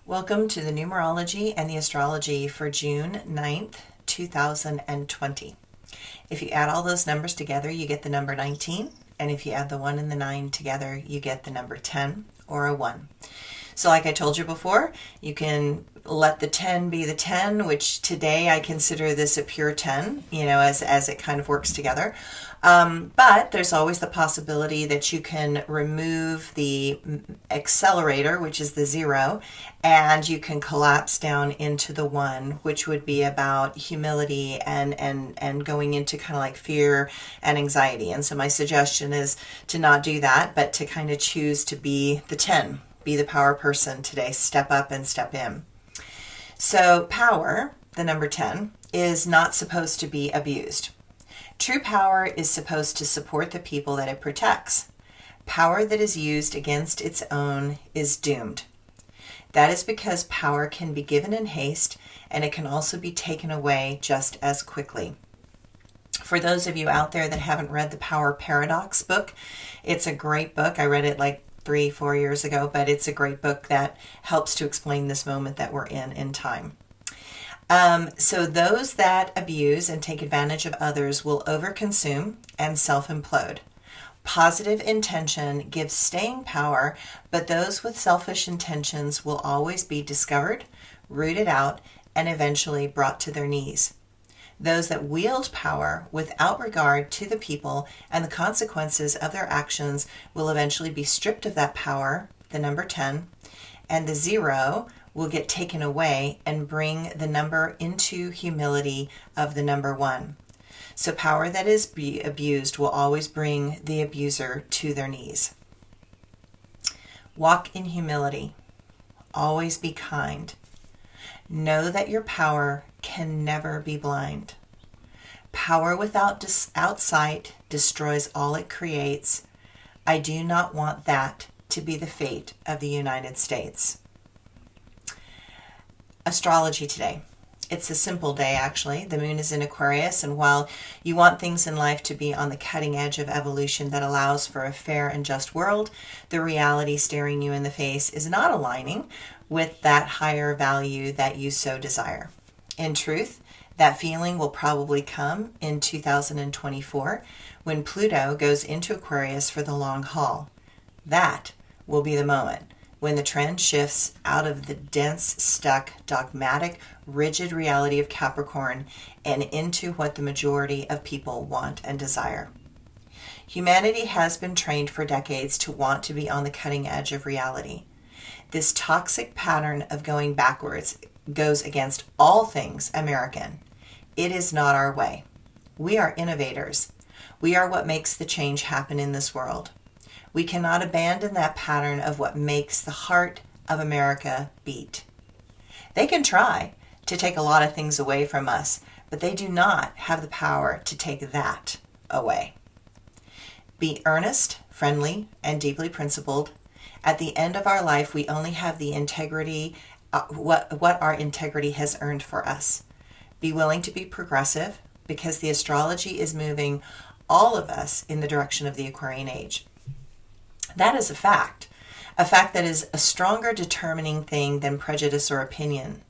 Welcome to the Numerology and the Astrology for June 9th, 2020. If you add all those numbers together, you get the number 19. And if you add the 1 and the 9 together, you get the number 10 or a 1. So like I told you before, you can let the 10 be the 10, which today I consider this a pure 10, as it kind of works together. But there's always the possibility that you can remove the accelerator, which is the 0, and you can collapse down into the 1, which would be about humility and going into kind of like fear and anxiety. And so my suggestion is to not do that, but to kind of choose to be the 10, be the power person today, step up and step in. So power, the number 10, is not supposed to be abused. True power is supposed to support the people that it protects. Power that is used against its own is doomed. That is because power can be given in haste, and it can also be taken away just as quickly. For those of you out there that haven't read the Power Paradox book, it's a great book. I read it like 3-4 years ago, but it's a great book that helps to explain this moment that we're in time. So those that abuse and take advantage of others will overconsume and self-implode. Positive intention gives staying power, but those with selfish intentions will always be discovered, rooted out, and eventually brought to their knees. Those that wield power without regard to the people and the consequences of their actions will eventually be stripped of that power, the number 10, and the 0 will get taken away and bring the number into humility of the number 1. So power that is abused will always bring the abuser to their knees. Walk in humility. Always be kind. Know that your power can never be blind. Power without sight destroys all it creates. I do not want that to be the fate of the United States. Astrology today. It's a simple day, actually. The moon is in Aquarius, and while you want things in life to be on the cutting edge of evolution that allows for a fair and just world, the reality staring you in the face is not aligning with that higher value that you so desire. In truth, that feeling will probably come in 2024 when Pluto goes into Aquarius for the long haul. That will be the moment when the trend shifts out of the dense, stuck, dogmatic, rigid reality of Capricorn and into what the majority of people want and desire. Humanity has been trained for decades to want to be on the cutting edge of reality. This toxic pattern of going backwards goes against all things American. It is not our way. We are innovators. We are what makes the change happen in this world. We cannot abandon that pattern of what makes the heart of America beat. They can try to take a lot of things away from us, but they do not have the power to take that away. Be earnest, friendly, and deeply principled. At the end of our life, we only have the integrity, what our integrity has earned for us. Be willing to be progressive, because the astrology is moving all of us in the direction of the Aquarian age. That is a fact that is a stronger determining thing than prejudice or opinion.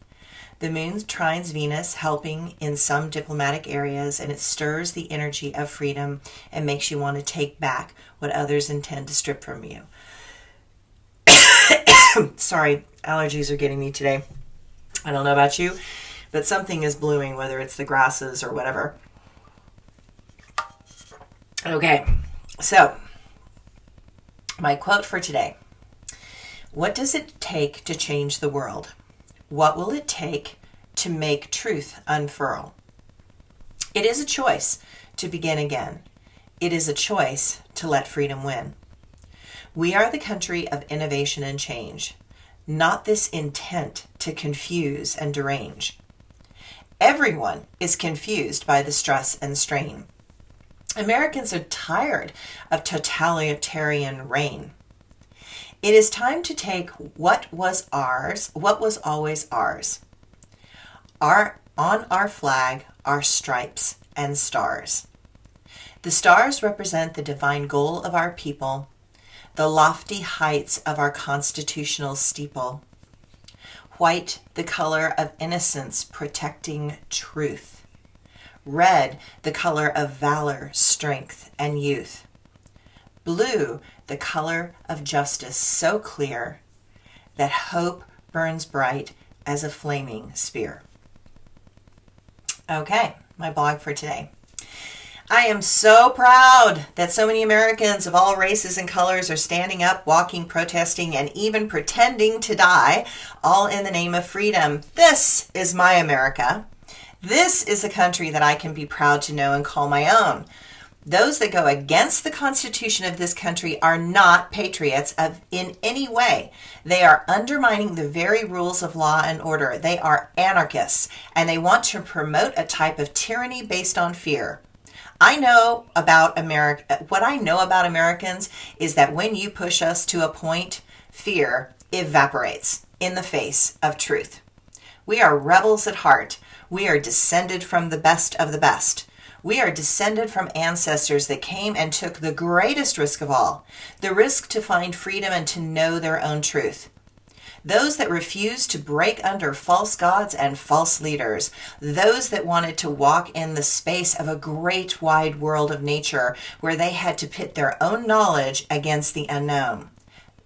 The moon trines Venus, helping in some diplomatic areas, and it stirs the energy of freedom and makes you want to take back what others intend to strip from you. Sorry, allergies are getting me today. I don't know about you, but something is blooming, whether it's the grasses or whatever. Okay, so my quote for today. What does it take to change the world? What will it take to make truth unfurl? It is a choice to begin again. It is a choice to let freedom win. We are the country of innovation and change, not this intent to confuse and derange. Everyone is confused by the stress and strain. Americans are tired of totalitarian reign. It is time to take what was always ours. On our flag are stripes and stars. The stars represent the divine goal of our people, the lofty heights of our constitutional steeple. White, the color of innocence, protecting truth. Red, the color of valor, strength, and youth. Blue, the color of justice, so clear that hope burns bright as a flaming spear. Okay, my blog for today. I am so proud that so many Americans of all races and colors are standing up, walking, protesting, and even pretending to die, all in the name of freedom. This is my America. This is a country that I can be proud to know and call my own. Those that go against the Constitution of this country are not patriots in any way. They are undermining the very rules of law and order. They are anarchists, and they want to promote a type of tyranny based on fear. I know about America. What I know about Americans is that when you push us to a point, fear evaporates in the face of truth. We are rebels at heart. We are descended from the best of the best. We are descended from ancestors that came and took the greatest risk of all, the risk to find freedom and to know their own truth. Those that refused to break under false gods and false leaders, those that wanted to walk in the space of a great wide world of nature where they had to pit their own knowledge against the unknown.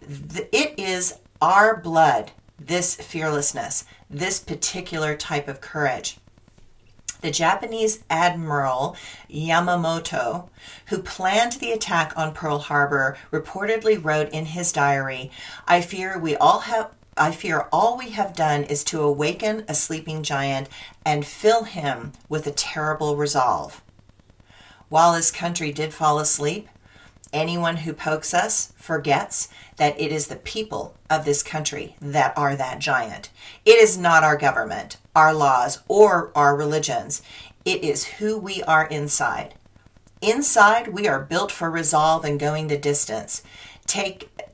It is our blood, this fearlessness, this particular type of courage. The Japanese Admiral Yamamoto, who planned the attack on Pearl Harbor, reportedly wrote in his diary, I fear all we have done is to awaken a sleeping giant and fill him with a terrible resolve. While this country did fall asleep, anyone who pokes us forgets that it is the people of this country that are that giant. It is not our government, our laws, or our religions. It is who we are inside. Inside, we are built for resolve and going the distance.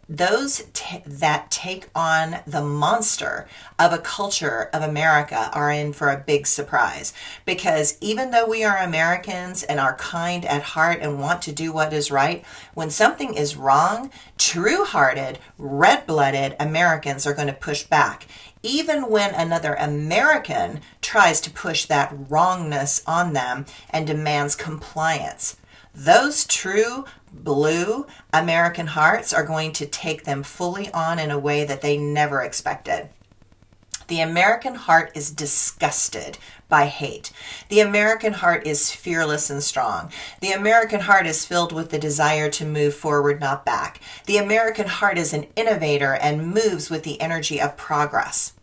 That take on the monster of a culture of America are in for a big surprise, because even though we are Americans and are kind at heart and want to do what is right, when something is wrong, true-hearted, red-blooded Americans are going to push back, even when another American tries to push that wrongness on them and demands compliance. Those true blue American hearts are going to take them fully on in a way that they never expected. The American heart is disgusted by hate. The American heart is fearless and strong. The American heart is filled with the desire to move forward, not back. The American heart is an innovator and moves with the energy of progress.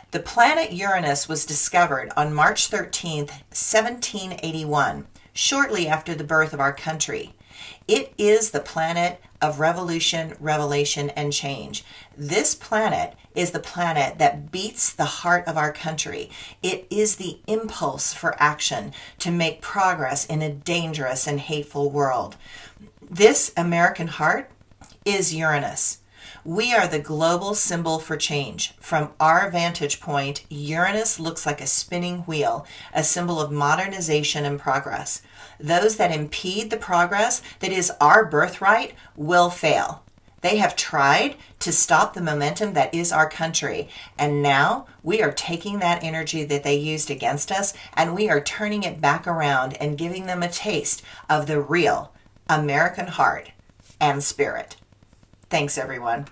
The planet Uranus was discovered on March 13th, 1781. Shortly after the birth of our country. It is the planet of revolution, revelation, and change. This planet is the planet that beats the heart of our country. It is the impulse for action to make progress in a dangerous and hateful world. This American heart is Uranus. We are the global symbol for change. From our vantage point, Uranus looks like a spinning wheel, a symbol of modernization and progress. Those that impede the progress that is our birthright will fail. They have tried to stop the momentum that is our country, and now we are taking that energy that they used against us and we are turning it back around and giving them a taste of the real American heart and spirit. Thanks, everyone.